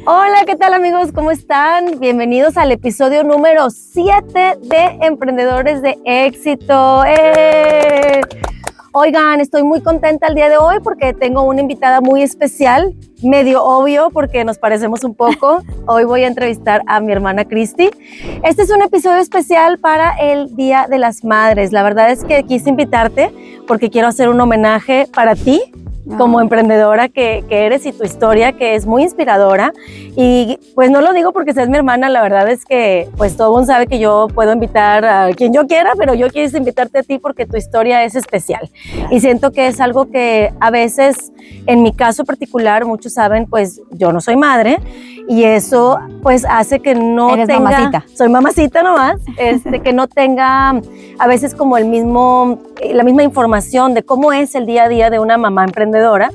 Hola, ¿qué tal amigos? ¿Cómo están? Bienvenidos al episodio número 7 de Emprendedores de Éxito. Oigan, estoy muy contenta el día de hoy porque tengo una invitada muy especial, medio obvio porque nos parecemos un poco. Hoy voy a entrevistar a mi hermana Cristi. Este es un episodio especial para el Día de las Madres. La verdad es que quise invitarte porque quiero hacer un homenaje para ti, como emprendedora que eres, y tu historia que es muy inspiradora. Y pues no lo digo porque seas mi hermana, la verdad es que pues todo el mundo sabe que yo puedo invitar a quien yo quiera, pero yo quise invitarte a ti porque tu historia es especial y siento que es algo que a veces, en mi caso particular, muchos saben, pues yo no soy madre y eso pues hace que no Eres tenga, mamacita. Soy mamacita nomás, que no tenga a veces como la misma información de cómo es el día a día de una mamá emprendedora.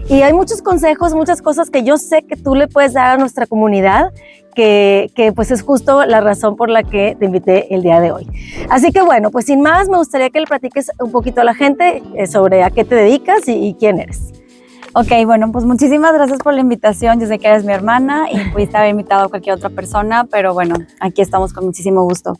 Y hay muchos consejos, muchas cosas que yo sé que tú le puedes dar a nuestra comunidad, que pues es justo la razón por la que te invité el día de hoy. Así que bueno, pues sin más, me gustaría que le platiques un poquito a la gente sobre a qué te dedicas y quién eres. Ok, bueno, pues muchísimas gracias por la invitación. Yo sé que eres mi hermana y pudiste haber invitado a cualquier otra persona, pero bueno, aquí estamos con muchísimo gusto.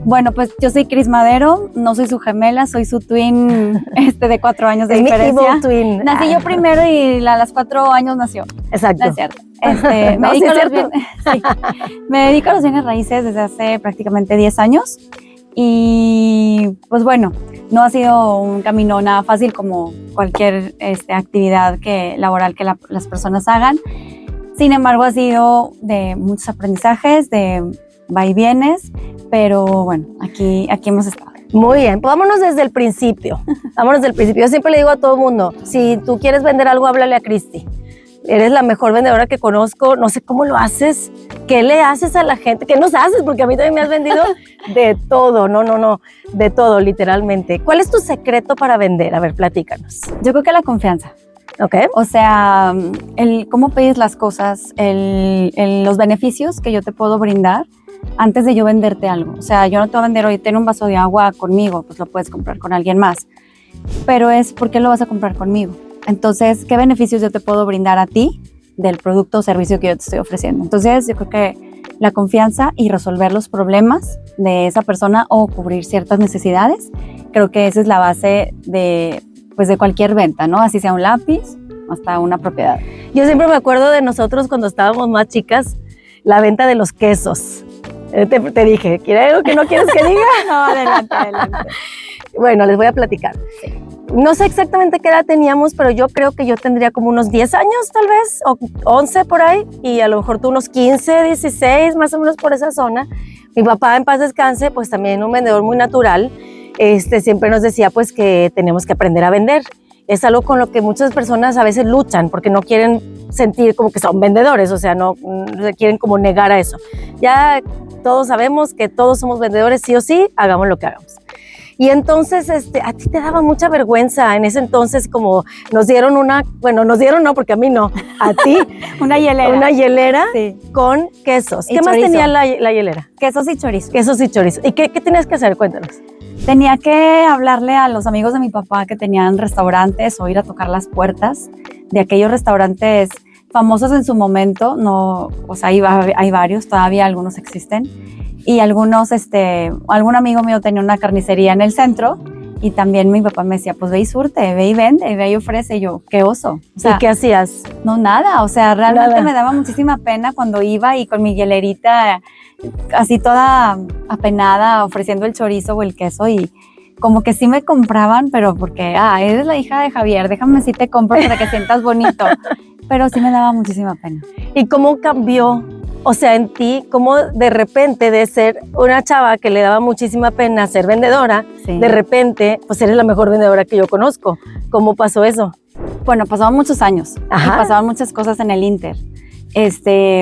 Bueno, pues yo soy Cris Madero, no soy su gemela, soy su twin de 4 años de diferencia. Mi evil twin. Nací yo primero y a los 4 años nació. Exacto. No es cierto. Me dedico a los bienes raíces desde hace prácticamente 10 años y pues bueno, no ha sido un camino nada fácil como cualquier actividad laboral que las personas hagan. Sin embargo, ha sido de muchos aprendizajes, de vaivienes, pero bueno, aquí hemos estado. Muy bien, pues vámonos desde el principio. Yo siempre le digo a todo el mundo, si tú quieres vender algo, háblale a Cristi. Eres la mejor vendedora que conozco, no sé cómo lo haces, qué le haces a la gente, qué nos haces, porque a mí también me has vendido de todo, de todo, literalmente. ¿Cuál es tu secreto para vender? A ver, platícanos. Yo creo que la confianza. Ok. O sea, cómo pides las cosas, los beneficios que yo te puedo brindar antes de yo venderte algo. O sea, yo no te voy a vender, oye, ten un vaso de agua conmigo, pues lo puedes comprar con alguien más. Pero es, ¿por qué lo vas a comprar conmigo? Entonces, ¿qué beneficios yo te puedo brindar a ti del producto o servicio que yo te estoy ofreciendo? Entonces, yo creo que la confianza y resolver los problemas de esa persona o cubrir ciertas necesidades, creo que esa es la base de cualquier venta, ¿no? Así sea un lápiz hasta una propiedad. Yo siempre me acuerdo de nosotros cuando estábamos más chicas, la venta de los quesos. Te dije, ¿quieres algo que no quieres que diga? No, adelante. Bueno, les voy a platicar. Sí. No sé exactamente qué edad teníamos, pero yo creo que yo tendría como unos 10 años tal vez, o 11 por ahí, y a lo mejor tú unos 15, 16, más o menos por esa zona. Mi papá, en paz descanse, pues también un vendedor muy natural, siempre nos decía pues que tenemos que aprender a vender. Es algo con lo que muchas personas a veces luchan porque no quieren sentir como que son vendedores, o sea, no quieren como negar a eso. Ya todos sabemos que todos somos vendedores, sí o sí, hagamos lo que hagamos. Y entonces, a ti te daba mucha vergüenza en ese entonces, como nos dieron no, porque a mí no, a ti. Una hielera sí, con quesos. Y ¿Qué chorizo. más tenía la hielera? Quesos y chorizo. Quesos y chorizo. ¿Y qué tenías que hacer? Cuéntanos. Tenía que hablarle a los amigos de mi papá que tenían restaurantes o ir a tocar las puertas de aquellos restaurantes famosos en su momento. No, o sea, hay varios, todavía algunos existen. Y algún amigo mío tenía una carnicería en el centro y también mi papá me decía, pues ve y surte, ve y vende, ve y ofrece. Y yo, qué oso. O sea, ¿y qué hacías? No, nada. O sea, realmente Nada. Me daba muchísima pena cuando iba y con mi hielerita así toda apenada ofreciendo el chorizo o el queso y como que sí me compraban, pero porque, eres la hija de Javier, déjame si te compro para que sientas bonito. Pero sí me daba muchísima pena. ¿Y cómo cambió? O sea, en ti, cómo de repente de ser una chava que le daba muchísima pena ser vendedora, Sí. de repente, pues eres la mejor vendedora que yo conozco. ¿Cómo pasó eso? Bueno, pasaban muchos años. Ajá. Y pasaban muchas cosas en el Inter.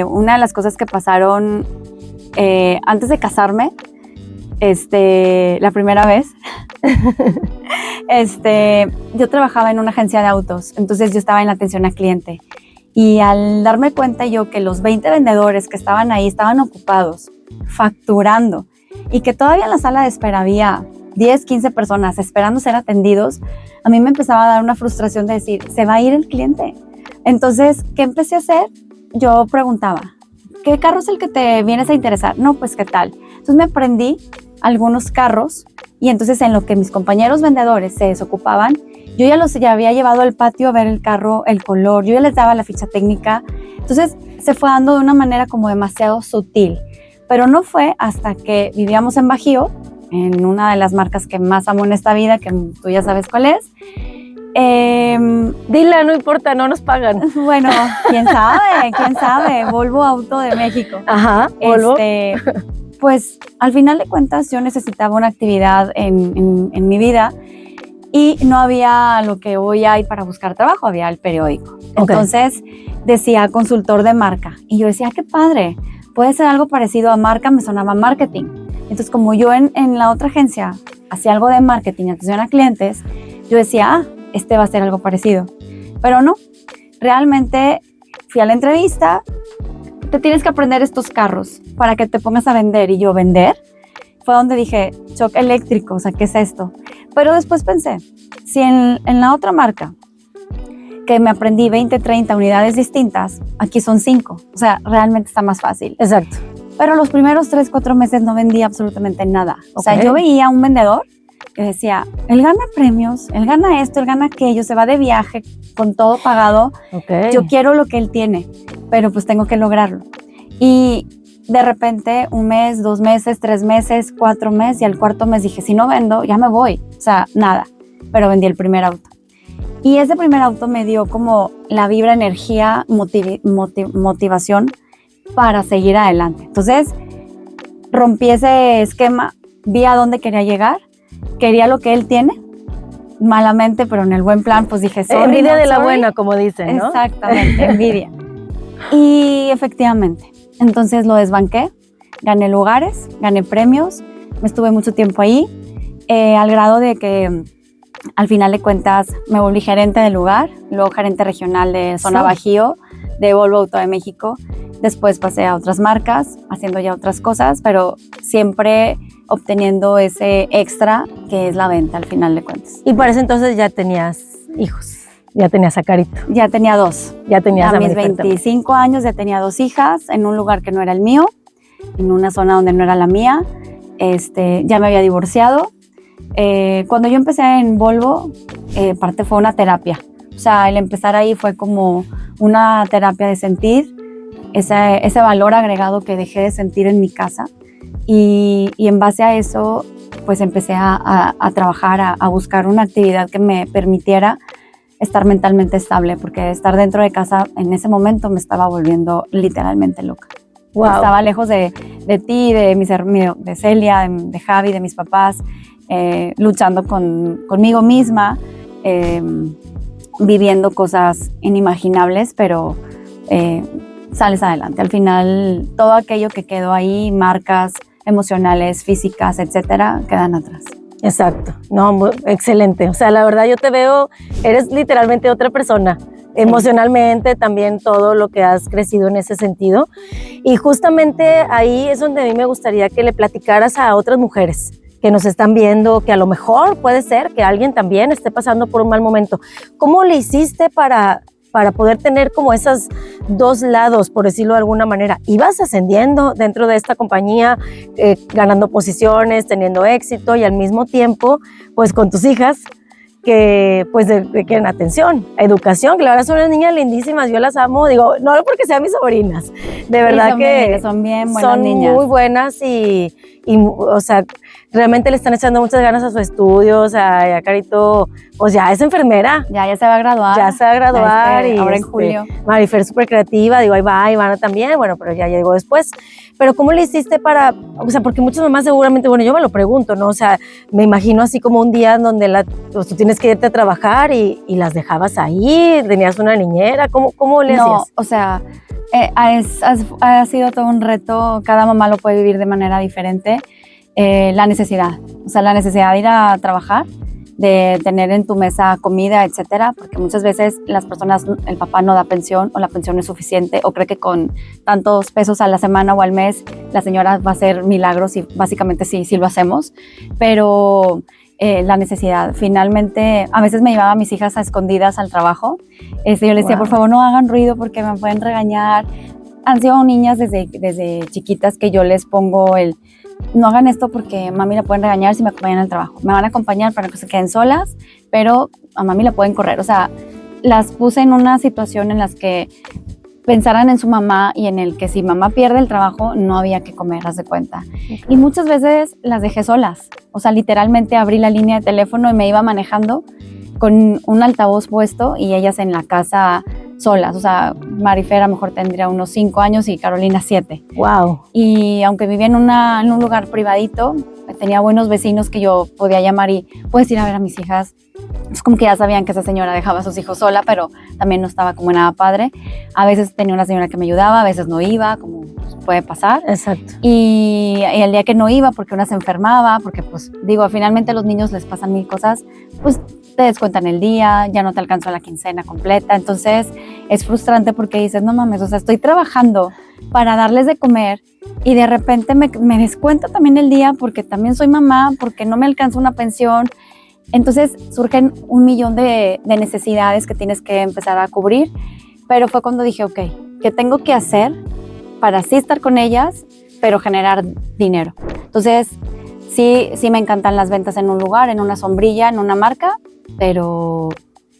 Una de las cosas que pasaron antes de casarme, la primera vez, yo trabajaba en una agencia de autos, entonces yo estaba en la atención al cliente. Y al darme cuenta yo que los 20 vendedores que estaban ahí estaban ocupados, facturando, y que todavía en la sala de espera había 10, 15 personas esperando ser atendidos, a mí me empezaba a dar una frustración de decir, se va a ir el cliente. Entonces, ¿qué empecé a hacer? Yo preguntaba, ¿qué carro es el que te vienes a interesar? No, pues, ¿qué tal? Entonces me aprendí algunos carros y entonces en lo que mis compañeros vendedores se desocupaban, yo ya había llevado al patio a ver el carro, el color, yo ya les daba la ficha técnica. Entonces se fue dando de una manera como demasiado sutil, pero no fue hasta que vivíamos en Bajío, en una de las marcas que más amo en esta vida, que tú ya sabes cuál es. Dila, no importa, no nos pagan. Bueno, quién sabe, Volvo Auto de México. Ajá, Volvo. Pues al final de cuentas yo necesitaba una actividad en mi vida y no había lo que hoy hay para buscar trabajo, había el periódico. Okay. Entonces decía consultor de marca y yo decía, qué padre, puede ser algo parecido a marca, me sonaba marketing. Entonces como yo en la otra agencia hacía algo de marketing, atención a clientes, yo decía, este va a ser algo parecido. Pero no, realmente fui a la entrevista, te tienes que aprender estos carros para que te pongas a vender. Y yo, ¿vender? Fue donde dije, shock eléctrico, o sea, ¿qué es esto? Pero después pensé, si en la otra marca que me aprendí 20, 30 unidades distintas, aquí son 5. O sea, realmente está más fácil. Exacto. Pero los primeros 3, 4 meses no vendí absolutamente nada. O sea, yo veía a un vendedor que decía, él gana premios, él gana esto, él gana aquello, se va de viaje con todo pagado. Okay. Yo quiero lo que él tiene, pero pues tengo que lograrlo. Y de repente 1 mes, 2 meses, 3 meses, 4 meses y al cuarto mes dije, si no vendo, ya me voy. O sea, nada, pero vendí el primer auto. Y ese primer auto me dio como la vibra, energía, motivación para seguir adelante. Entonces, rompí ese esquema, vi a dónde quería llegar, quería lo que él tiene, malamente, pero en el buen plan, pues dije, sorry, envidia de la buena, como dicen, ¿no? Exactamente, envidia. Y efectivamente, entonces lo desbanqué, gané lugares, gané premios, me estuve mucho tiempo ahí, al grado de que al final de cuentas me volví gerente del lugar, luego gerente regional de Zona Bajío, de Volvo Auto de México. Después pasé a otras marcas, haciendo ya otras cosas, pero siempre obteniendo ese extra que es la venta al final de cuentas. Y para ese entonces ya tenías hijos, ya tenías a Carito. Ya tenía 2. Ya tenías a mis 25 años ya tenía 2 hijas en un lugar que no era el mío, en una zona donde no era la mía. Ya me había divorciado. Cuando yo empecé en Volvo, parte fue una terapia. O sea, el empezar ahí fue como una terapia de sentir ese valor agregado que dejé de sentir en mi casa y en base a eso pues empecé a trabajar, a buscar una actividad que me permitiera estar mentalmente estable, porque estar dentro de casa en ese momento me estaba volviendo literalmente loca. Wow. Estaba lejos de ti, de Celia, de Javi, de mis papás, luchando conmigo misma, viviendo cosas inimaginables, pero sales adelante. Al final, todo aquello que quedó ahí, marcas emocionales, físicas, etcétera, quedan atrás. Exacto. No, excelente. O sea, la verdad yo te veo, eres literalmente otra persona. Emocionalmente, también todo lo que has crecido en ese sentido. Y justamente ahí es donde a mí me gustaría que le platicaras a otras mujeres que nos están viendo, que a lo mejor puede ser que alguien también esté pasando por un mal momento. ¿Cómo le hiciste para poder tener como esos 2 lados, por decirlo de alguna manera? Ibas ascendiendo dentro de esta compañía, ganando posiciones, teniendo éxito y al mismo tiempo, pues con tus hijas, que pues requieren atención, educación, que la verdad son unas niñas lindísimas, yo las amo, digo, no porque sean mis sobrinas, de verdad que son bien buenas son niñas. muy buenas y o sea, realmente le están echando muchas ganas a su estudio. O sea, ya Carito, pues ya es enfermera. Ya se va a graduar. Ya se va a graduar. Y ahora en julio. Marifer súper creativa, digo, ahí va, Ivana también, bueno, pero ya llegó después. Pero ¿cómo le hiciste para, o sea, porque muchas mamás seguramente, bueno, yo me lo pregunto, ¿no? O sea, me imagino así como un día en donde pues, tú tienes que irte a trabajar y las dejabas ahí, tenías una niñera, ¿cómo le hacías? No, o sea, ha sido todo un reto, cada mamá lo puede vivir de manera diferente. La necesidad, o sea, la necesidad de ir a trabajar de tener en tu mesa comida, etcétera, porque muchas veces las personas, el papá no da pensión o la pensión no es suficiente o cree que con tantos pesos a la semana o al mes la señora va a hacer milagros y básicamente sí lo hacemos, pero la necesidad. Finalmente, a veces me llevaba a mis hijas a escondidas al trabajo. Yo les decía, por favor, no hagan ruido porque me pueden regañar. Han sido niñas desde chiquitas que yo les pongo no hagan esto porque mami la pueden regañar si me acompañan al trabajo. Me van a acompañar para que se queden solas, pero a mami la pueden correr. O sea, las puse en una situación en las que pensaran en su mamá y en el que si mamá pierde el trabajo no había que comer, haz de cuenta. Okay. Y muchas veces las dejé solas. O sea, literalmente abrí la línea de teléfono y me iba manejando con un altavoz puesto y ellas en la casa solas. O sea, Marifer a lo mejor tendría unos 5 años y Carolina 7. Wow. Y aunque vivía en un lugar privadito, tenía buenos vecinos que yo podía llamar y puedes ir a ver a mis hijas. Es como que ya sabían que esa señora dejaba a sus hijos sola, pero también no estaba como nada padre. A veces tenía una señora que me ayudaba, a veces no iba, como puede pasar. Exacto. Y el día que no iba, porque una se enfermaba, porque pues digo, finalmente a los niños les pasan 1000 cosas, pues te descuentan el día, ya no te alcanzó la quincena completa. Entonces es frustrante porque dices, no mames, o sea, estoy trabajando para darles de comer y de repente me descuento también el día porque también soy mamá, porque no me alcanza una pensión. Entonces surgen 1,000,000 de necesidades que tienes que empezar a cubrir, pero fue cuando dije, ok, ¿qué tengo que hacer para sí estar con ellas, pero generar dinero? Entonces, sí me encantan las ventas en un lugar, en una sombrilla, en una marca, pero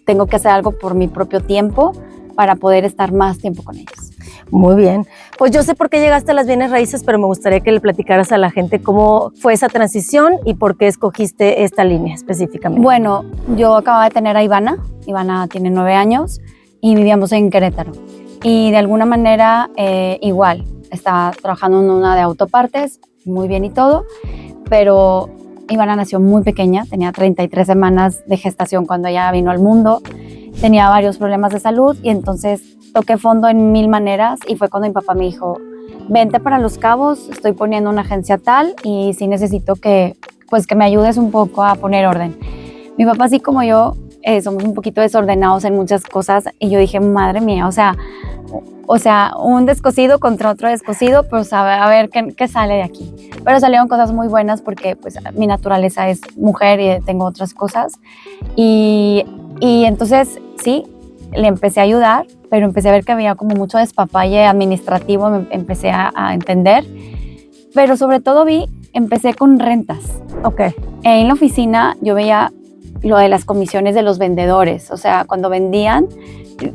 tengo que hacer algo por mi propio tiempo para poder estar más tiempo con ellas. Muy bien. Pues yo sé por qué llegaste a las bienes raíces, pero me gustaría que le platicaras a la gente cómo fue esa transición y por qué escogiste esta línea específicamente. Bueno, yo acababa de tener a Ivana. Ivana tiene 9 años y vivíamos en Querétaro. Y de alguna manera, igual, estaba trabajando en una de autopartes, muy bien y todo, pero Ivana nació muy pequeña, tenía 33 semanas de gestación cuando ella vino al mundo, tenía varios problemas de salud y entonces toqué fondo en 1000 maneras y fue cuando mi papá me dijo, vente para Los Cabos, estoy poniendo una agencia tal y sí necesito que me ayudes un poco a poner orden. Mi papá, así como yo, somos un poquito desordenados en muchas cosas y yo dije, madre mía, o sea, un descosido contra otro descosido, pues a ver qué sale de aquí. Pero salieron cosas muy buenas porque pues mi naturaleza es mujer y tengo otras cosas y entonces sí, le empecé a ayudar, pero empecé a ver que había como mucho despapalle administrativo, empecé a entender, pero sobre todo empecé con rentas. Ok. En la oficina yo veía lo de las comisiones de los vendedores, o sea, cuando vendían,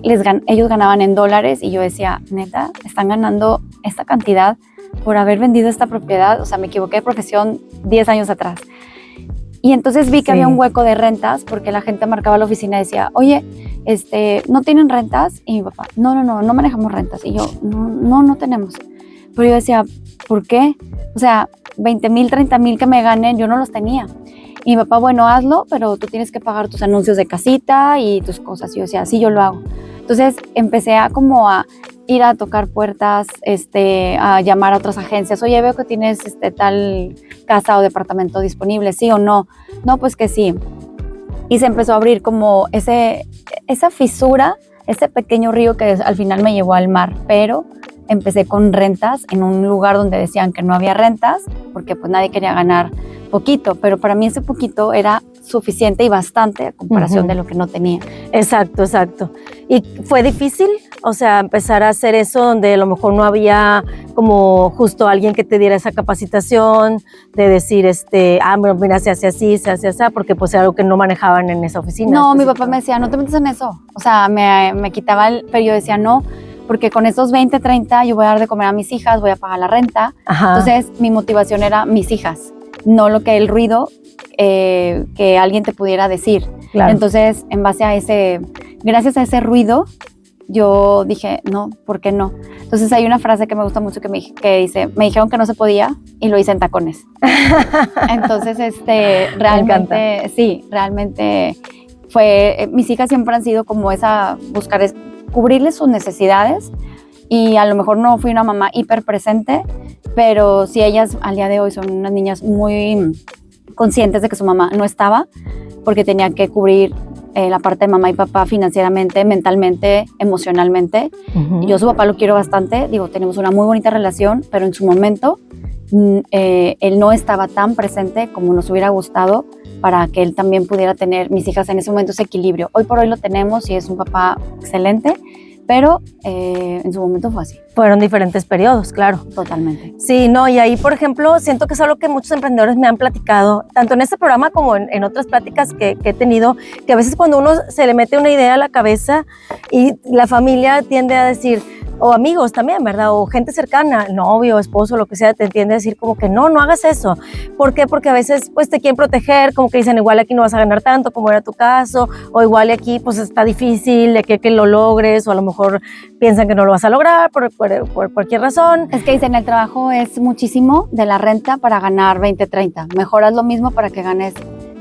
ellos ganaban en dólares y yo decía, neta, están ganando esta cantidad por haber vendido esta propiedad, o sea, me equivoqué de profesión 10 años atrás. Y entonces vi que había un hueco de rentas porque la gente marcaba la oficina y decía, oye, ¿no tienen rentas? Y mi papá, no manejamos rentas. Y yo, no tenemos. Pero yo decía, ¿por qué? O sea, 20,000, 30,000 que me ganen, yo no los tenía. Y mi papá, bueno, hazlo, pero tú tienes que pagar tus anuncios de casita y tus cosas. Y yo decía, sí, yo lo hago. Entonces empecé a ir a tocar puertas, a llamar a otras agencias. Oye, veo que tienes tal casa o departamento disponible, ¿sí o no? No, pues que sí. Y se empezó a abrir como esa fisura, ese pequeño río que al final me llevó al mar. Pero empecé con rentas en un lugar donde decían que no había rentas, porque pues nadie quería ganar poquito. Pero para mí ese poquito era suficiente y bastante a comparación de lo que no tenía. Exacto. ¿Y fue difícil? O sea, empezar a hacer eso donde a lo mejor no había como justo alguien que te diera esa capacitación de decir, bueno, mira, se hace así, porque pues era algo que no manejaban en esa oficina. No, mi papá me decía, no te metas en eso. O sea, me quitaba pero yo decía, no, porque con esos 20, 30 yo voy a dar de comer a mis hijas, voy a pagar la renta. Ajá. Entonces, mi motivación era mis hijas, no el ruido que alguien te pudiera decir. Claro. Entonces, en base a gracias a ese ruido, yo dije, no, ¿por qué no? Entonces hay una frase que me gusta mucho que dice, me dijeron que no se podía y lo hice en tacones. Entonces, realmente, sí, realmente mis hijas siempre han sido como cubrirles sus necesidades y a lo mejor no fui una mamá hiper presente, pero sí ellas al día de hoy son unas niñas muy conscientes de que su mamá no estaba, porque tenía que cubrir la parte de mamá y papá financieramente, mentalmente, emocionalmente. Yo a su papá lo quiero bastante, digo, tenemos una muy bonita relación, pero en su momento él no estaba tan presente como nos hubiera gustado para que él también pudiera tener, mis hijas en ese momento, ese equilibrio. Hoy por hoy lo tenemos y es un papá excelente, pero en su momento fue así. Fueron diferentes periodos, claro. Totalmente. Sí, no, y ahí, por ejemplo, siento que es algo que muchos emprendedores me han platicado, tanto en este programa como en otras pláticas que he tenido, que a veces cuando uno se le mete una idea a la cabeza y la familia tiende a decir, o amigos también, ¿verdad? O gente cercana, novio, esposo, lo que sea, te entiende a decir como que no hagas eso. ¿Por qué? Porque a veces pues te quieren proteger, como que dicen igual aquí no vas a ganar tanto como era tu caso, o igual aquí pues está difícil de que lo logres, o a lo mejor piensan que no lo vas a lograr por cualquier razón. Es que dicen, el trabajo es muchísimo de la renta para ganar 20, 30. Mejoras lo mismo para que ganes.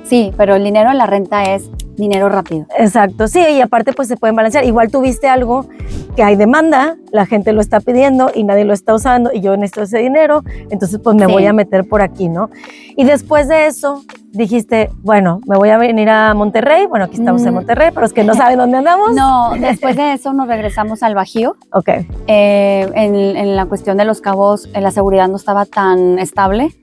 Sí, pero el dinero de la renta es dinero rápido. Exacto, sí, y aparte pues se pueden balancear. Igual tuviste algo que hay demanda, la gente lo está pidiendo y nadie lo está usando y yo necesito ese dinero, entonces pues me voy a meter por aquí, ¿no? Y después de eso dijiste, bueno, me voy a venir a Monterrey, bueno, aquí estamos en Monterrey, pero es que no saben dónde andamos. No, después de eso nos regresamos al Bajío. Ok. En la cuestión de Los Cabos, la seguridad no estaba tan estable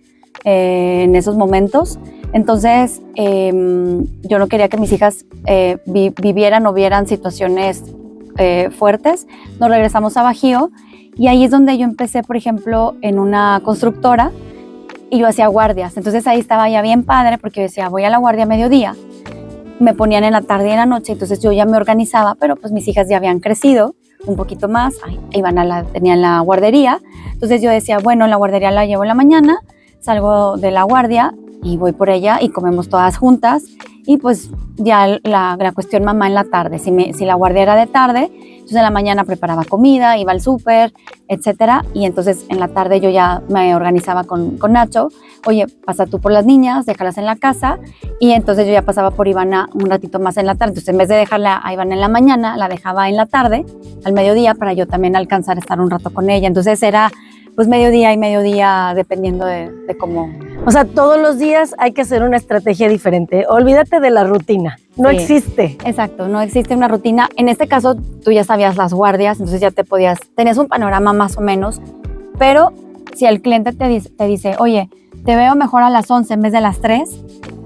en esos momentos. Entonces, yo no quería que mis hijas vivieran o vieran situaciones fuertes. Nos regresamos a Bajío y ahí es donde yo empecé, por ejemplo, en una constructora y yo hacía guardias. Entonces ahí estaba ya bien padre porque yo decía, voy a la guardia a mediodía. Me ponían en la tarde y en la noche, entonces yo ya me organizaba, pero pues mis hijas ya habían crecido un poquito más, tenían la guardería. Entonces yo decía, bueno, la guardería la llevo en la mañana, salgo de la guardia y voy por ella y comemos todas juntas y pues ya la cuestión mamá en la tarde, si la guardia era de tarde, entonces en la mañana preparaba comida, iba al súper, etcétera, y entonces en la tarde yo ya me organizaba con Nacho, oye, pasa tú por las niñas, déjalas en la casa, y entonces yo ya pasaba por Ivana un ratito más en la tarde, entonces en vez de dejarla a Ivana en la mañana, la dejaba en la tarde, al mediodía, para yo también alcanzar a estar un rato con ella, entonces era pues mediodía y mediodía dependiendo de cómo. O sea, todos los días hay que hacer una estrategia diferente. Olvídate de la rutina. No existe. Exacto, no existe una rutina. En este caso, tú ya sabías las guardias, entonces ya tenías un panorama más o menos, pero si el cliente te dice, oye, te veo mejor a las 11 en vez de las 3,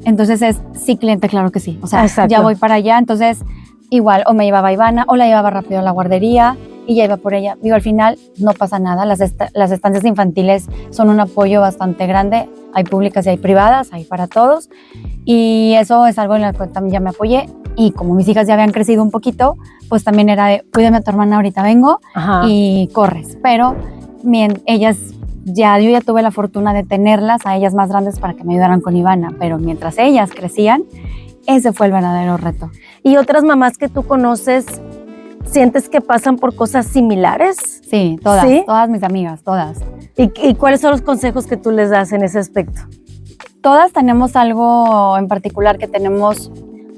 entonces sí, cliente, claro que sí. O sea, exacto, ya voy para allá, entonces igual o me llevaba a Ivana o la llevaba rápido a la guardería y ya iba por ella. Digo, al final no pasa nada, las estancias infantiles son un apoyo bastante grande, hay públicas y hay privadas, hay para todos, y eso es algo en lo que también ya me apoyé, y como mis hijas ya habían crecido un poquito, pues también era de, cuídame a tu hermana, ahorita vengo. Ajá. Y corres, pero ellas yo ya tuve la fortuna de tenerlas a ellas más grandes para que me ayudaran con Ivana, pero mientras ellas crecían, ese fue el verdadero reto. ¿Y otras mamás que tú conoces, sientes que pasan por cosas similares? Sí, todas mis amigas, todas. ¿Y cuáles son los consejos que tú les das en ese aspecto? Todas tenemos algo en particular, que tenemos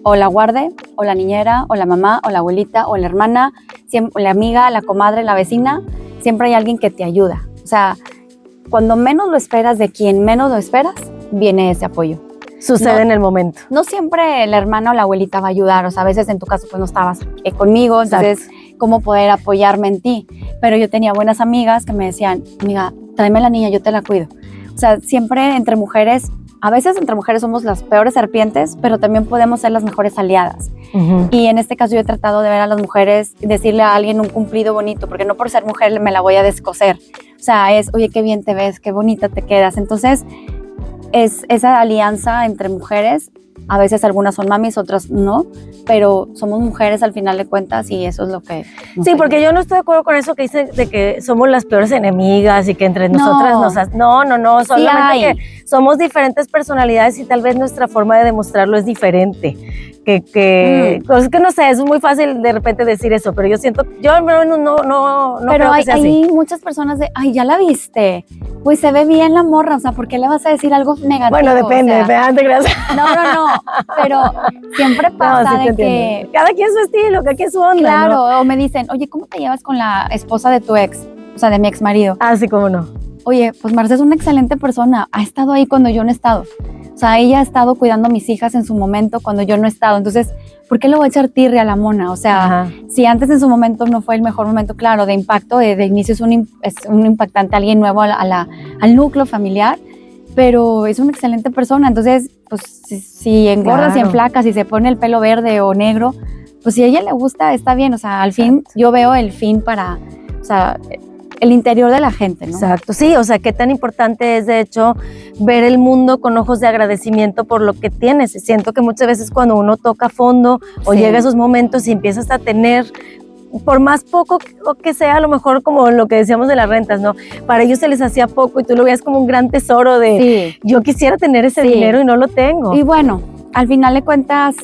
o la guarde, o la niñera, o la mamá, o la abuelita, o la hermana, siempre, la amiga, la comadre, la vecina, siempre hay alguien que te ayuda. O sea, cuando menos lo esperas, de quien menos lo esperas, viene ese apoyo. Sucede en el momento. No siempre la hermana o la abuelita va a ayudar, o sea, a veces en tu caso pues no estabas conmigo, entonces exacto, cómo poder apoyarme en ti. Pero yo tenía buenas amigas que me decían, amiga, tráeme a la niña, yo te la cuido. O sea, siempre entre mujeres, a veces entre mujeres somos las peores serpientes, pero también podemos ser las mejores aliadas. Uh-huh. Y en este caso yo he tratado de ver a las mujeres y decirle a alguien un cumplido bonito, porque no por ser mujer me la voy a descoser. O sea, es, oye, qué bien te ves, qué bonita te quedas. Entonces, es esa alianza entre mujeres, a veces algunas son mamis, otras no, pero somos mujeres al final de cuentas y eso es lo que... Sí, porque yo no estoy de acuerdo con eso que dicen de que somos las peores enemigas y que entre nosotras nos... No, solamente que somos diferentes personalidades y tal vez nuestra forma de demostrarlo es diferente. Pues que no sé, es muy fácil de repente decir eso, pero yo siento, yo no pero creo que sea así. Hay muchas personas de, ay, ya la viste, pues se ve bien la morra, o sea, ¿por qué le vas a decir algo negativo? Bueno, depende, o sea, no, pero siempre pasa de que... Cada quien su estilo, cada quien su onda, claro, ¿no? O me dicen, oye, ¿cómo te llevas con la esposa de tu ex? O sea, de mi ex marido. Ah, sí, cómo no. Oye, pues Marce es una excelente persona, ha estado ahí cuando yo no he estado. O O sea, ella ha estado cuidando a mis hijas en su momento cuando yo no he estado. Entonces, ¿por qué le voy a echar tirria a la mona? O sea, Ajá. si antes en su momento no fue el mejor momento, claro, de impacto, de inicio es un impactante, alguien nuevo al núcleo familiar, pero es una excelente persona. Entonces, pues si engorda, si Claro. enflaca, si se pone el pelo verde o negro, pues si a ella le gusta, está bien. O sea, al fin yo veo el fin para, o sea, el interior de la gente, ¿no? Exacto, sí, o sea, qué tan importante es de hecho ver el mundo con ojos de agradecimiento por lo que tienes. Siento que muchas veces cuando uno toca fondo o Sí. llega a esos momentos y empiezas a tener, por más poco que sea, a lo mejor como lo que decíamos de las rentas, ¿no? Para ellos se les hacía poco y tú lo veías como un gran tesoro de Sí. yo quisiera tener ese Sí. dinero y no lo tengo. Y bueno, al final de cuentas,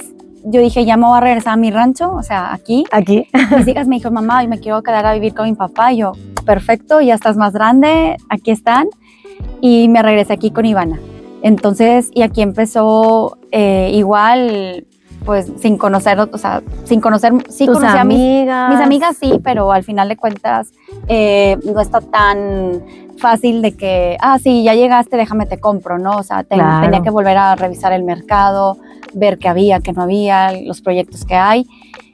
yo dije, ya me voy a regresar a mi rancho, o sea, aquí. Aquí. Mis hijas me dijeron, mamá, yo me quiero quedar a vivir con mi papá. Y yo, perfecto, ya estás más grande, aquí están. Y me regresé aquí con Ivana. Entonces, y aquí empezó igual, pues sin conocer, o sea, sin conocer, sí Tus conocí a amigas. mis amigas, sí, pero al final de cuentas no está tan fácil de que, sí, ya llegaste, déjame te compro, ¿no? O sea, Claro. tenía que volver a revisar el mercado, ver qué había, qué no había, los proyectos que hay.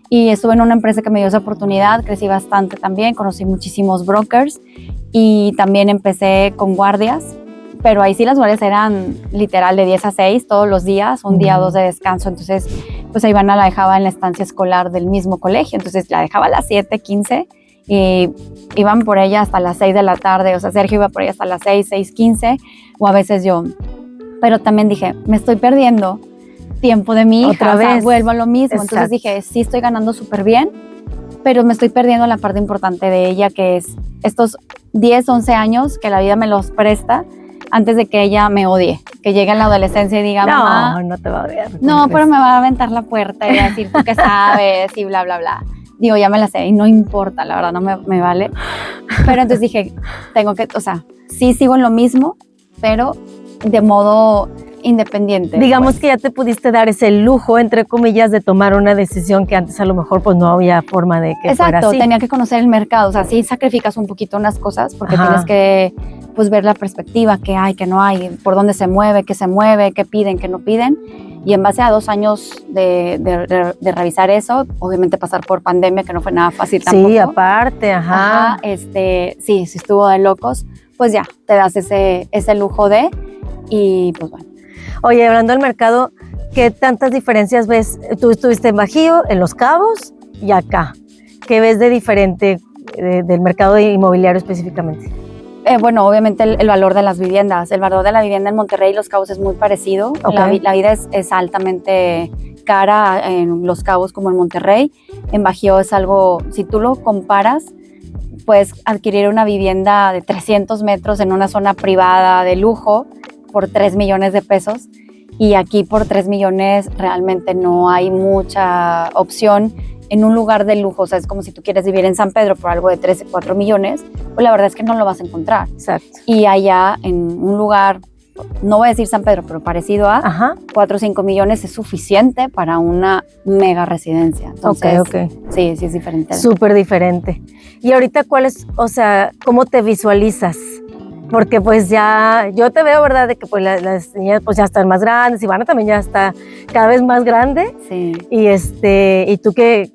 Y estuve en una empresa que me dio esa oportunidad, crecí bastante también, conocí muchísimos brokers y también empecé con guardias, pero ahí sí las guardias eran literal de 10 a 6 todos los días, un día o dos de descanso. Entonces, pues a Ivana la dejaba en la estancia escolar del mismo colegio, entonces la dejaba a las 7:15 y iban por ella hasta las 6 de la tarde, o sea, Sergio iba por ella hasta las 6:15 o a veces yo. Pero también dije, me estoy perdiendo tiempo de mi hija, Otra o sea, vez. vuelvo a lo mismo. Exacto. Entonces dije, sí estoy ganando súper bien, pero me estoy perdiendo la parte importante de ella, que es estos 10, 11 años que la vida me los presta antes de que ella me odie, que llegue a la adolescencia y diga, mamá, No te va a odiar. no, pero me va a aventar la puerta y a decir, tú qué sabes y bla, bla, bla. Digo, ya me la sé y no importa, la verdad, no me vale. Pero entonces dije, tengo que, o sea, sí sigo en lo mismo, pero de modo independiente. Digamos pues. que ya te pudiste dar ese lujo, entre comillas, de tomar una decisión que antes a lo mejor pues no había forma de que fuera Exacto, así. tenía que conocer el mercado, o sea, sí sacrificas un poquito unas cosas porque Ajá. tienes que pues ver la perspectiva, qué hay, qué no hay, por dónde se mueve, qué piden, qué no piden. Y en base a 2 años de revisar eso, obviamente pasar por pandemia, que no fue nada fácil tampoco. Sí, aparte, ajá. Sí estuvo de locos, pues ya, te das ese lujo de, y pues bueno. Oye, hablando del mercado, ¿qué tantas diferencias ves? Tú estuviste en Bajío, en Los Cabos y acá. ¿Qué ves de diferente del mercado inmobiliario específicamente? Bueno, obviamente el valor de las viviendas. El valor de la vivienda en Monterrey y Los Cabos es muy parecido. Okay. La vida es altamente cara en Los Cabos como en Monterrey. En Bajío es algo, si tú lo comparas, puedes adquirir una vivienda de 300 metros en una zona privada de lujo por 3 millones de pesos. Y aquí por 3 millones realmente no hay mucha opción en un lugar de lujo. O sea, es como si tú quieres vivir en San Pedro por algo de 13, 4 millones, pues la verdad es que no lo vas a encontrar. Exacto. Y allá en un lugar, no voy a decir San Pedro, pero parecido a, Ajá. 4 o 5 millones es suficiente para una mega residencia. Entonces, Ok. sí es diferente. Súper diferente. Y ahorita, ¿cuál es, o sea, cómo te visualizas? Porque pues ya, yo te veo, ¿verdad? De que pues las niñas pues ya están más grandes, Ivana también ya está cada vez más grande. Sí. ¿Y tú qué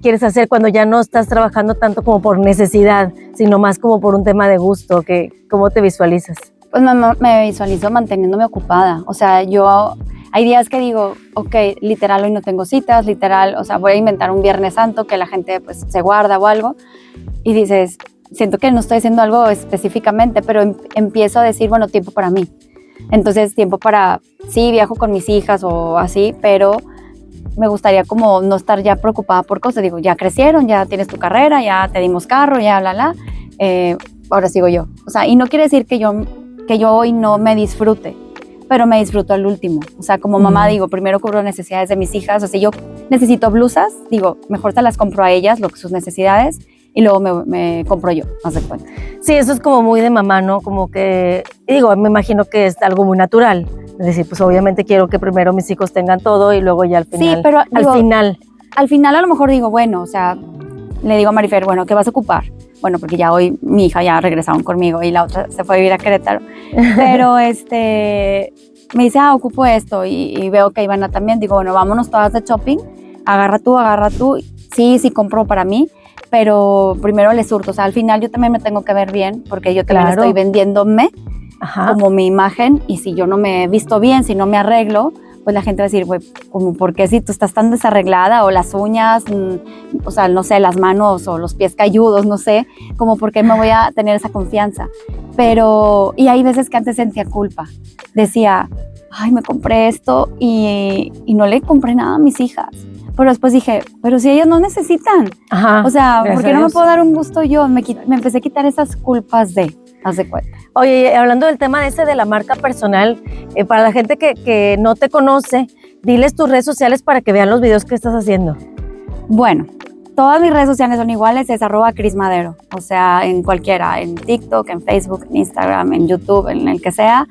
quieres hacer cuando ya no estás trabajando tanto como por necesidad, sino más como por un tema de gusto? ¿Cómo te visualizas? Pues me visualizo manteniéndome ocupada. O sea, hay días que digo, ok, literal hoy no tengo citas, literal, o sea, voy a inventar un Viernes Santo que la gente pues se guarda o algo. Y dices, siento que no estoy haciendo algo específicamente, pero empiezo a decir, bueno, tiempo para mí. Entonces, tiempo para, sí, viajo con mis hijas o así, pero me gustaría como no estar ya preocupada por cosas. Digo, ya crecieron, ya tienes tu carrera, ya te dimos carro, ya ahora sigo yo. O sea, y no quiere decir que yo hoy no me disfrute, pero me disfruto al último. O sea, como mamá digo, primero cubro necesidades de mis hijas. O sea, yo necesito blusas, digo, mejor se las compro a ellas, sus necesidades, y luego me compro yo, haz de cuenta. Sí, eso es como muy de mamá, ¿no? Como que, digo, me imagino que es algo muy natural. Es decir, pues obviamente quiero que primero mis hijos tengan todo y luego ya al final. Sí, pero digo, al final a lo mejor digo, bueno, o sea, le digo a Marifer, bueno, ¿qué vas a ocupar? Bueno, porque ya hoy mi hija ya regresaron conmigo y la otra se fue a vivir a Querétaro. Pero me dice, ocupo esto, y veo que Ivana también, digo, bueno, vámonos todas de shopping, agarra tú, sí, compro para mí, pero primero le surto, o sea, al final yo también me tengo que ver bien, porque yo también estoy vendiéndome como mi imagen, y si yo no me he visto bien, si no me arreglo, pues la gente va a decir, güey, como, ¿por qué si tú estás tan desarreglada? O las uñas, o sea, no sé, las manos o los pies calludos, no sé, como por qué me voy a tener esa confianza. Pero, y hay veces que antes sentía culpa. Decía, ay, me compré esto y no le compré nada a mis hijas. Pero después dije, pero si ellas no necesitan. O sea, ¿por qué no me puedo dar un gusto yo? Me empecé a quitar esas culpas haz de cuenta. Oye, hablando del tema ese de la marca personal, para la gente que no te conoce, diles tus redes sociales para que vean los videos que estás haciendo. Bueno, todas mis redes sociales son iguales, es @crismadero, o sea, en cualquiera, en TikTok, en Facebook, en Instagram, en YouTube, en el que sea,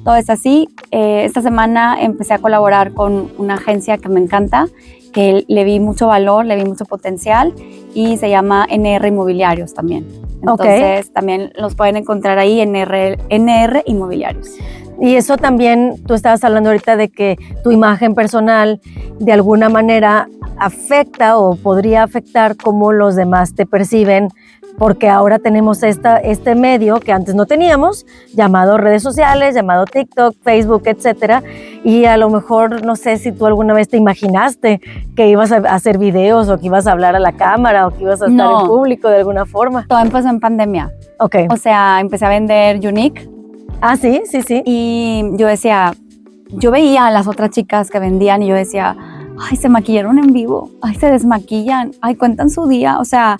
todo es así. Esta semana empecé a colaborar con una agencia que me encanta, que le vi mucho valor, le vi mucho potencial, y se llama NR Inmobiliarios también. Entonces también los pueden encontrar ahí en NR Inmobiliarios. Y eso también, tú estabas hablando ahorita de que tu imagen personal de alguna manera afecta o podría afectar cómo los demás te perciben, porque ahora tenemos este medio que antes no teníamos, llamado redes sociales, llamado TikTok, Facebook, etcétera, y a lo mejor, no sé si tú alguna vez te imaginaste que ibas a hacer videos o que ibas a hablar a la cámara o que ibas a estar en público de alguna forma. Todo empezó en pandemia. O sea, empecé a vender Unique. Sí. Y yo veía a las otras chicas que vendían y yo decía, ay, se maquillaron en vivo, ay, se desmaquillan, ay, cuentan su día, o sea,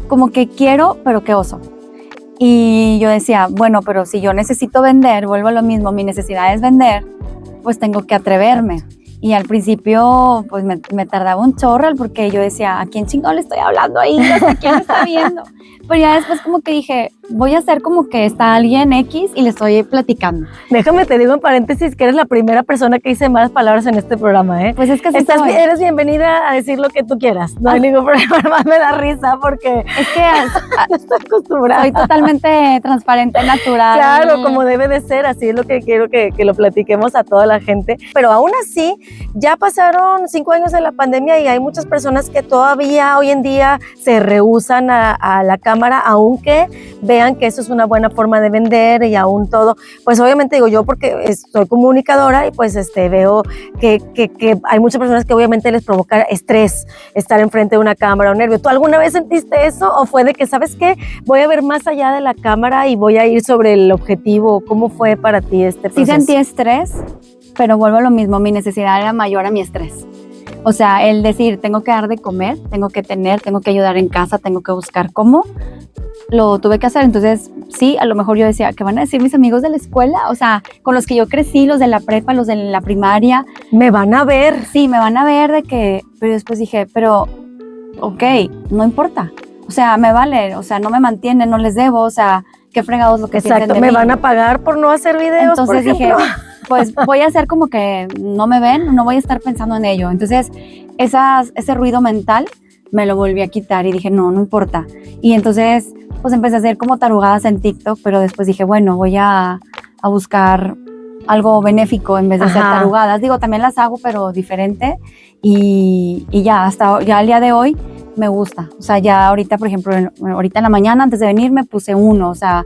como que quiero, pero qué oso. Y yo decía, bueno, pero si yo necesito vender, vuelvo a lo mismo, mi necesidad es vender, pues tengo que atreverme. Y al principio, pues me tardaba un chorro porque yo decía, ¿a quién chingado le estoy hablando ahí? O sea, ¿quién me está viendo? Pero ya después como que dije, voy a hacer como que está alguien X y le estoy platicando. Déjame te digo en paréntesis que eres la primera persona que dice malas palabras en este programa, ¿eh? Pues es que eres bienvenida a decir lo que tú quieras. No hay ningún problema, más me da risa porque es que no estoy acostumbrada. Soy totalmente transparente, natural. Claro, como debe de ser, así es lo que quiero que lo platiquemos a toda la gente. Pero aún así, ya pasaron 5 años de la pandemia y hay muchas personas que todavía hoy en día se rehúsan a la cámara, aunque vean que eso es una buena forma de vender y aún todo. Pues obviamente digo yo porque soy comunicadora y pues veo que hay muchas personas que obviamente les provoca estrés estar enfrente de una cámara o nervio. ¿Tú alguna vez sentiste eso o fue de que, sabes qué, voy a ver más allá de la cámara y voy a ir sobre el objetivo? ¿Cómo fue para ti este proceso? Sí sentí estrés, pero vuelvo a lo mismo, mi necesidad era mayor a mi estrés. O sea, el decir, tengo que dar de comer, tengo que ayudar en casa, tengo que buscar cómo, lo tuve que hacer. Entonces, sí, a lo mejor yo decía, ¿qué van a decir mis amigos de la escuela? O sea, con los que yo crecí, los de la prepa, los de la primaria. Me van a ver. Sí, me van a ver pero después dije, pero, ok, no importa. O sea, me vale, o sea, no me mantienen, no les debo, o sea, qué fregados lo que sienten de mí. Me van a pagar por no hacer videos, entonces dije, pues voy a hacer como que no me ven, no voy a estar pensando en ello. Entonces, ese ruido mental me lo volví a quitar y dije, no importa. Y entonces, pues empecé a hacer como tarugadas en TikTok, pero después dije, bueno, voy a buscar algo benéfico en vez de hacer tarugadas. Digo, también las hago, pero diferente. Y ya, hasta ya el día de hoy me gusta. O sea, ya ahorita, por ejemplo, ahorita en la mañana, antes de venir, me puse uno, o sea,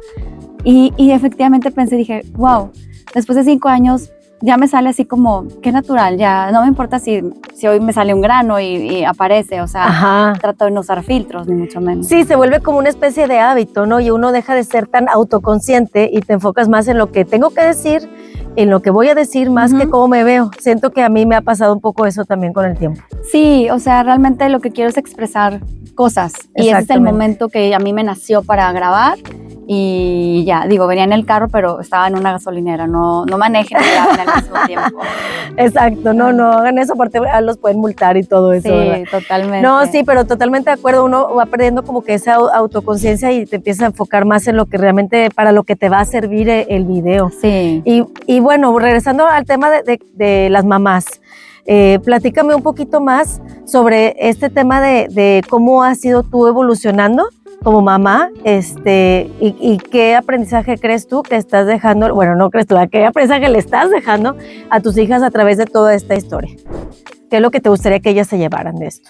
y efectivamente pensé, dije, wow, después de 5 años ya me sale así como, qué natural, ya no me importa si hoy me sale un grano y aparece, o sea, trato de no usar filtros, ni mucho menos. Sí, se vuelve como una especie de hábito, ¿no? Y uno deja de ser tan autoconsciente y te enfocas más en lo que tengo que decir, en lo que voy a decir, más que cómo me veo. Siento que a mí me ha pasado un poco eso también con el tiempo. Sí, o sea, realmente lo que quiero es expresar cosas. Y ese es el momento que a mí me nació para grabar. Y ya, digo, venía en el carro, pero estaba en una gasolinera, no manejen y graben al mismo tiempo. Exacto, no hagan eso, aparte los pueden multar y todo eso. Sí, ¿verdad? totalmente. No, sí, pero totalmente de acuerdo, uno va perdiendo como que esa autoconciencia y te empiezas a enfocar más en lo que realmente, para lo que te va a servir el video. Sí. Y bueno, regresando al tema de las mamás, platícame un poquito más sobre este tema de cómo has ido tú evolucionando como mamá, y qué aprendizaje crees tú que estás dejando, bueno, no crees tú, qué aprendizaje le estás dejando a tus hijas a través de toda esta historia. ¿Qué es lo que te gustaría que ellas se llevaran de esto?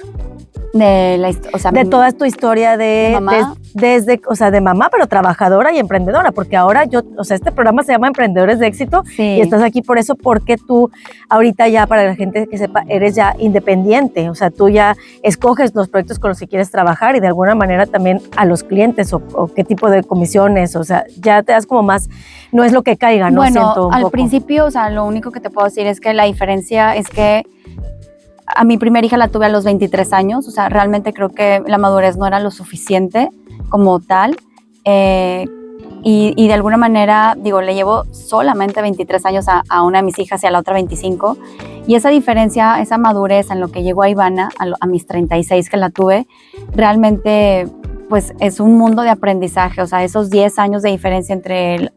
De toda tu historia de mamá. De mamá, pero trabajadora y emprendedora, porque ahora este programa se llama Emprendedores de Éxito, sí. Y estás aquí por eso, porque tú ahorita ya, para la gente que sepa, eres ya independiente, o sea, tú ya escoges los proyectos con los que quieres trabajar y de alguna manera también a los clientes o qué tipo de comisiones, o sea, ya te das como más, no es lo que caiga, ¿no? Bueno, al principio, o sea, lo único que te puedo decir es que la diferencia es que a mi primera hija la tuve a los 23 años, o sea, realmente creo que la madurez no era lo suficiente como tal, y de alguna manera, digo, le llevo solamente 23 años a una de mis hijas y a la otra 25, y esa diferencia, esa madurez en lo que llegó a Ivana, a mis 36 que la tuve, realmente pues es un mundo de aprendizaje, o sea, esos 10 años de diferencia entre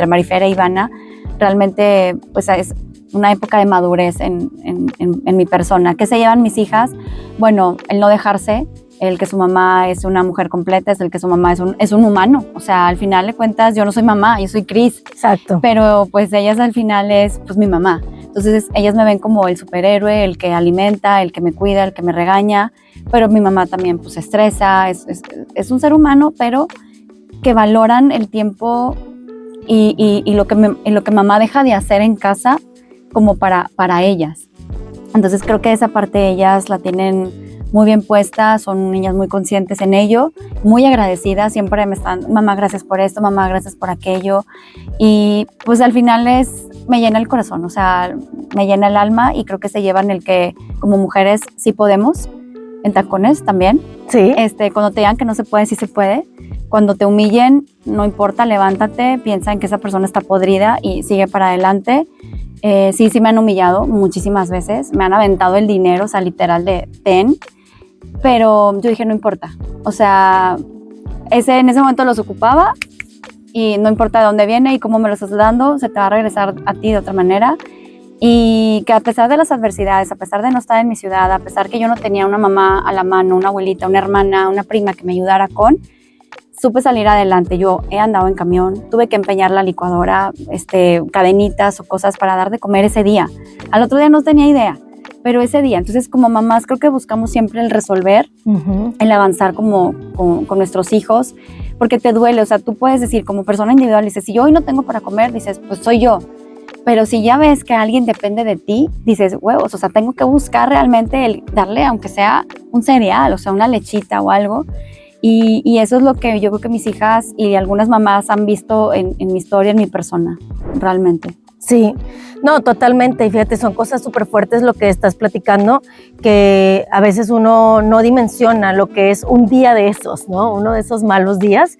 Marifer e Ivana, realmente pues es una época de madurez en mi persona. ¿Qué se llevan mis hijas? Bueno, el no dejarse, el que su mamá es una mujer completa, es el que su mamá es un humano. O sea, al final de cuentas, yo no soy mamá, yo soy Cris. Exacto. Pero pues ellas al final es pues mi mamá. Entonces ellas me ven como el superhéroe, el que alimenta, el que me cuida, el que me regaña. Pero mi mamá también pues se estresa, es un ser humano, pero que valoran el tiempo y lo que mamá deja de hacer en casa como para ellas. Entonces creo que esa parte ellas la tienen muy bien puesta, son niñas muy conscientes en ello, muy agradecidas, siempre me están, mamá, gracias por esto, mamá, gracias por aquello, y pues al final me llena el corazón, o sea, me llena el alma, y creo que se llevan el que como mujeres sí podemos, en tacones también. Sí. Cuando te digan que no se puede, sí se puede. Cuando te humillen, no importa, levántate, piensa en que esa persona está podrida y sigue para adelante. Sí me han humillado muchísimas veces, me han aventado el dinero, o sea, literal de ten, pero yo dije, no importa, o sea, en ese momento los ocupaba y no importa de dónde viene y cómo me lo estás dando, se te va a regresar a ti de otra manera, y que a pesar de las adversidades, a pesar de no estar en mi ciudad, a pesar que yo no tenía una mamá a la mano, una abuelita, una hermana, una prima que me ayudara supe salir adelante. Yo he andado en camión, tuve que empeñar la licuadora, cadenitas o cosas para dar de comer ese día. Al otro día no tenía idea, pero ese día. Entonces, como mamás, creo que buscamos siempre el resolver, el avanzar como con nuestros hijos, porque te duele. O sea, tú puedes decir como persona individual, dices, si yo hoy no tengo para comer, dices, pues soy yo. Pero si ya ves que alguien depende de ti, dices, huevos, o sea, tengo que buscar realmente el darle, aunque sea un cereal, o sea, una lechita o algo. Y eso es lo que yo creo que mis hijas y algunas mamás han visto en mi historia, en mi persona, realmente. Sí, no, totalmente. Y fíjate, son cosas súper fuertes lo que estás platicando, que a veces uno no dimensiona lo que es un día de esos, ¿no? Uno de esos malos días.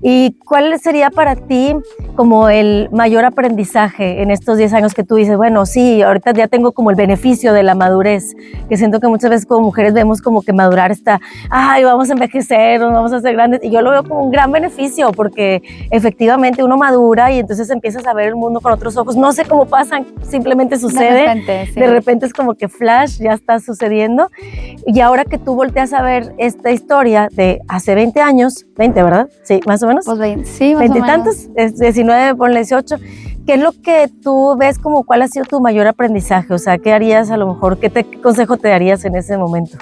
¿Y cuál sería para ti como el mayor aprendizaje en estos 10 años que tú dices, bueno, sí, ahorita ya tengo como el beneficio de la madurez, que siento que muchas veces como mujeres vemos como que madurar está, ay, vamos a envejecer, nos vamos a ser grandes, y yo lo veo como un gran beneficio, porque efectivamente uno madura y entonces empiezas a ver el mundo con otros ojos. No sé cómo pasan, simplemente sucede. De repente, sí. De repente es como que flash, ya está sucediendo. Y ahora que tú volteas a ver esta historia de hace 20 años, 20, ¿verdad? Sí, más o menos. Pues 20, sí, más 20 o y tantos, 19, ponle 18. ¿Qué es lo que tú ves como cuál ha sido tu mayor aprendizaje? O sea, ¿qué harías a lo mejor? ¿Qué consejo te darías en ese momento?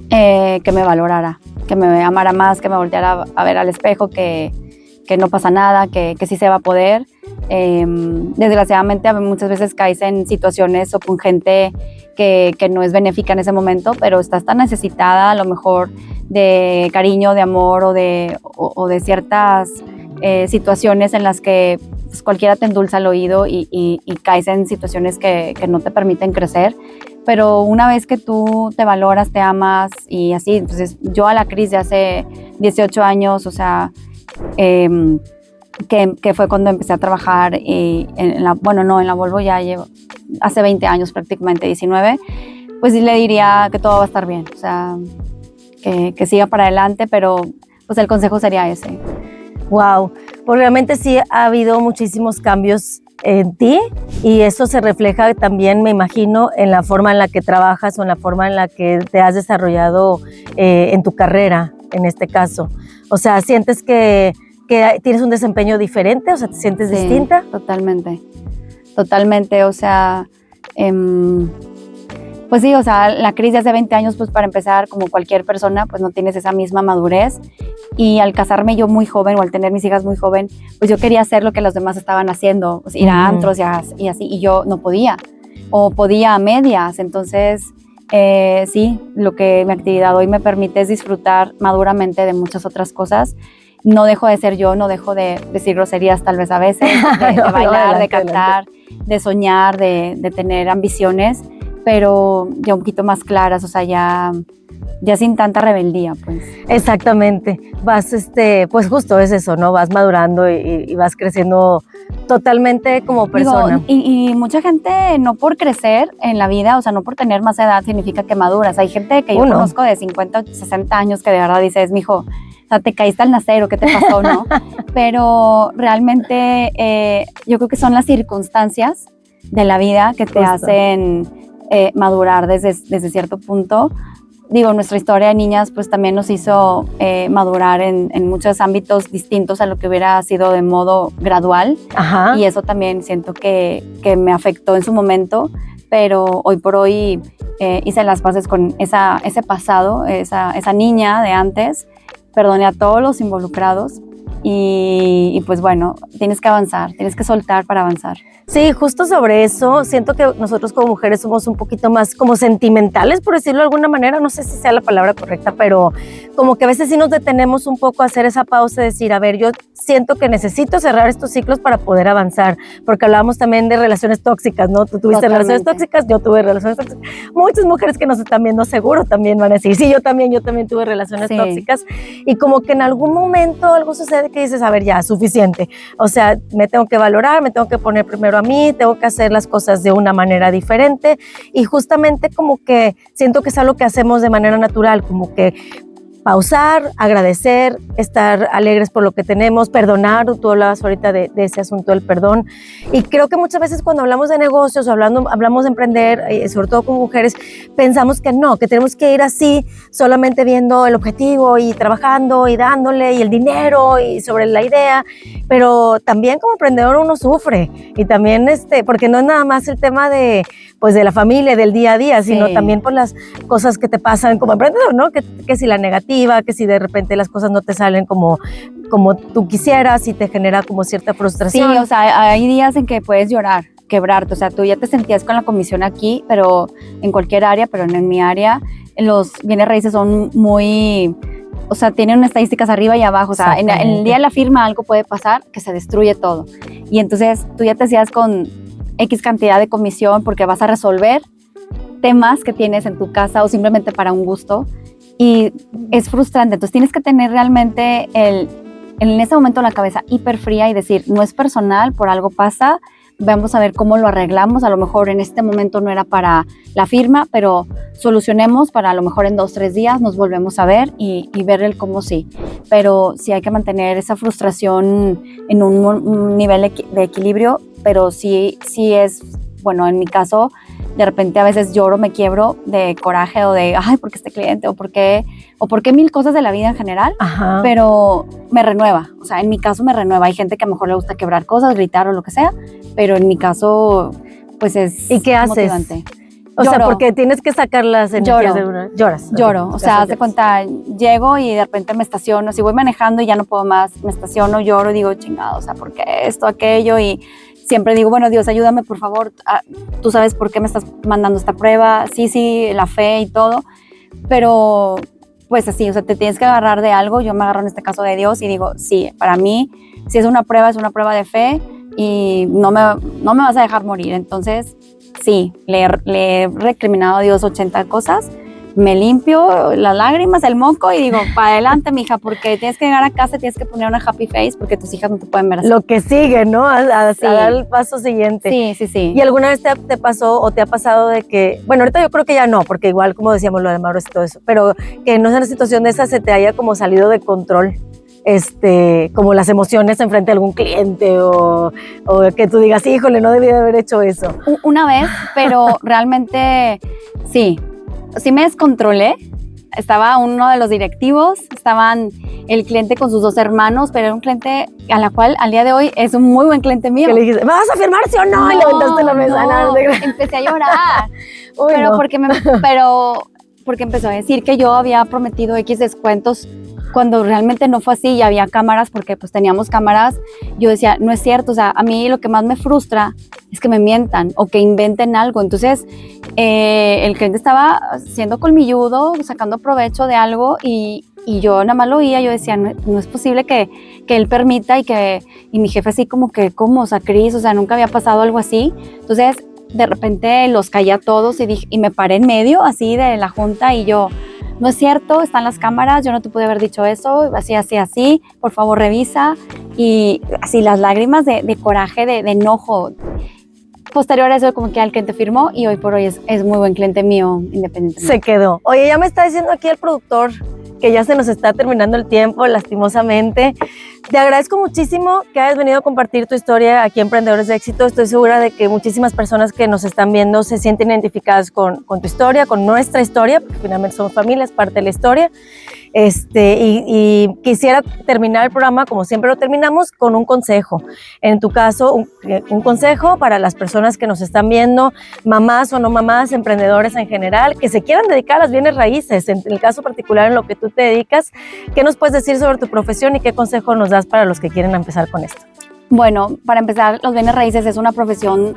Que me valorara, que me amara más, que me volteara a ver al espejo, que no pasa nada, que sí se va a poder. Desgraciadamente muchas veces caes en situaciones o con gente que no es benéfica en ese momento, pero estás tan necesitada a lo mejor de cariño, de amor o de ciertas situaciones en las que pues, cualquiera te endulza el oído y caes en situaciones que no te permiten crecer. Pero una vez que tú te valoras, te amas y así, entonces yo a la Cris de hace 18 años, o sea, que fue cuando empecé a trabajar en la Volvo ya llevo hace 20 años prácticamente, 19, pues sí le diría que todo va a estar bien, o sea, que siga para adelante, pero pues el consejo sería ese. Wow, pues realmente sí ha habido muchísimos cambios en ti y eso se refleja también, me imagino, en la forma en la que trabajas o en la forma en la que te has desarrollado en tu carrera, en este caso. O sea, ¿sientes que tienes un desempeño diferente? O sea, ¿te sientes distinta? Totalmente, o sea, pues sí, o sea, la Cris de hace 20 años, pues para empezar, como cualquier persona, pues no tienes esa misma madurez. Y al casarme yo muy joven o al tener mis hijas muy joven, pues yo quería hacer lo que los demás estaban haciendo, pues ir a antros y así, y yo no podía, o podía a medias. Entonces, sí, lo que mi actividad hoy me permite es disfrutar maduramente de muchas otras cosas. No dejo de ser yo, no dejo de decir groserías tal vez a veces, de bailar, de cantar, de soñar, de tener ambiciones, pero ya un poquito más claras, o sea, ya sin tanta rebeldía, pues. Exactamente. Vas, pues justo es eso, ¿no? Vas madurando y vas creciendo totalmente como persona. Digo, y mucha gente, no por crecer en la vida, o sea, no por tener más edad significa que maduras. Hay gente que yo conozco de 50, 60 años que de verdad dices, mijo, o sea, te caíste al nacer, ¿o qué te pasó, no? Pero realmente yo creo que son las circunstancias de la vida que te hacen madurar desde cierto punto. Digo, nuestra historia de niñas pues también nos hizo madurar en muchos ámbitos distintos a lo que hubiera sido de modo gradual. Ajá. Y eso también siento que me afectó en su momento, pero hoy por hoy hice las paces con ese pasado, esa niña de antes, perdoné a todos los involucrados y pues bueno, tienes que avanzar, tienes que soltar para avanzar. Sí, justo sobre eso, siento que nosotros como mujeres somos un poquito más como sentimentales, por decirlo de alguna manera, no sé si sea la palabra correcta, pero como que a veces sí nos detenemos un poco a hacer esa pausa y decir, a ver, yo siento que necesito cerrar estos ciclos para poder avanzar, porque hablábamos también de relaciones tóxicas, ¿no? Tú tuviste relaciones tóxicas, yo tuve relaciones tóxicas. Muchas mujeres que nos están viendo seguro también van a decir, sí, yo también tuve relaciones tóxicas, y como que en algún momento algo sucede que dices, a ver, ya, suficiente, o sea, me tengo que valorar, me tengo que poner primero a mí, tengo que hacer las cosas de una manera diferente, y justamente como que siento que es algo que hacemos de manera natural, como que pausar, agradecer, estar alegres por lo que tenemos, perdonar. Tú hablabas ahorita de ese asunto del perdón, y creo que muchas veces cuando hablamos de negocios o hablamos de emprender, sobre todo con mujeres, pensamos que no, que tenemos que ir así, solamente viendo el objetivo y trabajando y dándole y el dinero y sobre la idea, pero también como emprendedor uno sufre, y también porque no es nada más el tema de la familia, del día a día, sino también por las cosas que te pasan como emprendedor, ¿no? Que si la negativa, que si de repente las cosas no te salen como tú quisieras y te genera como cierta frustración. Sí, o sea, hay días en que puedes llorar, quebrarte, o sea, tú ya te sentías con la comisión aquí, pero en cualquier área, pero en mi área, los bienes raíces son muy, o sea, tienen estadísticas arriba y abajo, o sea, en el día de la firma algo puede pasar que se destruye todo, y entonces tú ya te hacías con X cantidad de comisión porque vas a resolver temas que tienes en tu casa o simplemente para un gusto, y es frustrante. Entonces tienes que tener realmente en ese momento la cabeza hiper fría y decir, no es personal, por algo pasa, vamos a ver cómo lo arreglamos, a lo mejor en este momento no era para la firma, pero solucionemos para a lo mejor en 2-3 días nos volvemos a ver y ver el cómo sí. Pero sí hay que mantener esa frustración en un nivel de equilibrio, pero sí es, bueno, en mi caso, de repente a veces lloro, me quiebro de coraje o de, ay, ¿por qué este cliente? O ¿por qué mil cosas de la vida en general? Ajá. Pero me renueva, o sea, en mi caso me renueva. Hay gente que a lo mejor le gusta quebrar cosas, gritar o lo que sea, pero en mi caso, pues es ¿Y qué haces? motivante. O sea, porque tienes que sacar las energías de una. Lloras. Lloro, o sea, haz de cuenta, llego y de repente me estaciono, si voy manejando y ya no puedo más, me estaciono, lloro, digo, chingado, o sea, ¿por qué esto, aquello? Y siempre digo, bueno, Dios, ayúdame, por favor, tú sabes por qué me estás mandando esta prueba, sí, la fe y todo, pero pues así, o sea, te tienes que agarrar de algo. Yo me agarro en este caso de Dios y digo, sí, para mí, si es una prueba de fe y no me vas a dejar morir. Entonces, sí, le he recriminado a Dios 80 cosas, me limpio las lágrimas, el moco y digo, para adelante, mija, porque tienes que llegar a casa y tienes que poner una happy face porque tus hijas no te pueden ver así. Lo que sigue, ¿no? A dar el paso siguiente. Sí. ¿Y alguna vez te pasó o te ha pasado de que, bueno, ahorita yo creo que ya no, porque igual, como decíamos, lo de Mauro es todo eso, pero que no sea una situación de esa se te haya como salido de control, como las emociones enfrente de algún cliente o que tú digas, híjole, no debí de haber hecho eso? Una vez, pero realmente sí me descontrolé estaba uno de los directivos, estaban el cliente con sus 2 hermanos, pero era un cliente a la cual al día de hoy es un muy buen cliente mío. ¿Qué le dijiste? ¿Vas a firmar sí o no? Y levantaste la mesa. No, empecé a llorar. Uy, pero, no. porque empezó a decir que yo había prometido X descuentos cuando realmente no fue así y había cámaras, porque pues teníamos cámaras. Yo decía, no es cierto, o sea, a mí lo que más me frustra es que me mientan o que inventen algo. Entonces, el cliente estaba siendo colmilludo, sacando provecho de algo y yo nada más lo oía. Yo decía, no es posible que él permita y mi jefe así como que, ¿cómo? O sea, Cris, o sea, nunca había pasado algo así. Entonces, de repente los callé a todos y me paré en medio así de la junta y yo, no es cierto, están las cámaras, yo no te pude haber dicho eso, así, por favor revisa. Y así las lágrimas de coraje, de enojo. Posterior a eso, como que el cliente firmó y hoy por hoy es muy buen cliente mío, independientemente. Se quedó. Oye, ya me está diciendo aquí el productor que ya se nos está terminando el tiempo, lastimosamente. Te agradezco muchísimo que hayas venido a compartir tu historia aquí en Emprendedores de Éxito. Estoy segura de que muchísimas personas que nos están viendo se sienten identificadas con tu historia, con nuestra historia, porque finalmente somos familia, es parte de la historia. Y quisiera terminar el programa, como siempre lo terminamos, con un consejo. En tu caso, un consejo para las personas que nos están viendo, mamás o no mamás, emprendedores en general, que se quieran dedicar a las bienes raíces. En el caso particular en lo que tú te dedicas, ¿qué nos puedes decir sobre tu profesión y qué consejo nos das para los que quieren empezar con esto? Bueno, para empezar, los bienes raíces es una profesión,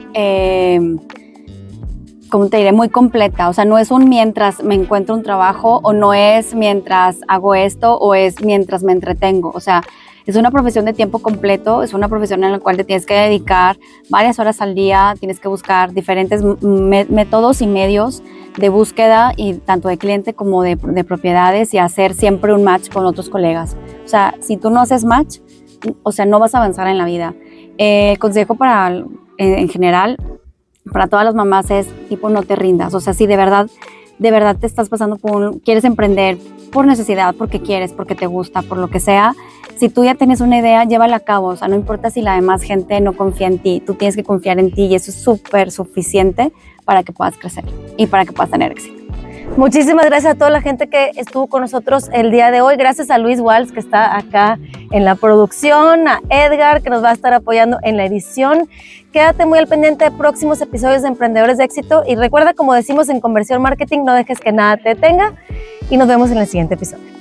¿cómo te diré? Muy completa. O sea, no es un mientras me encuentro un trabajo, o no es mientras hago esto, o es mientras me entretengo. O sea, es una profesión de tiempo completo, es una profesión en la cual te tienes que dedicar varias horas al día, tienes que buscar diferentes métodos y medios de búsqueda, y tanto de cliente como de propiedades, y hacer siempre un match con otros colegas. O sea, si tú no haces match, o sea, no vas a avanzar en la vida. El consejo en general, para todas las mamás es tipo, no te rindas. O sea, si de verdad te estás pasando quieres emprender por necesidad, porque quieres, porque te gusta, por lo que sea, si tú ya tienes una idea, llévala a cabo. O sea, no importa si la demás gente no confía en ti, tú tienes que confiar en ti, y eso es súper suficiente para que puedas crecer y para que puedas tener éxito. Muchísimas gracias a toda la gente que estuvo con nosotros el día de hoy. Gracias a Luis Walsh, que está acá en la producción, a Edgar, que nos va a estar apoyando en la edición. Quédate muy al pendiente de próximos episodios de Emprendedores de Éxito y recuerda, como decimos en Conversión Marketing, no dejes que nada te detenga, y nos vemos en el siguiente episodio.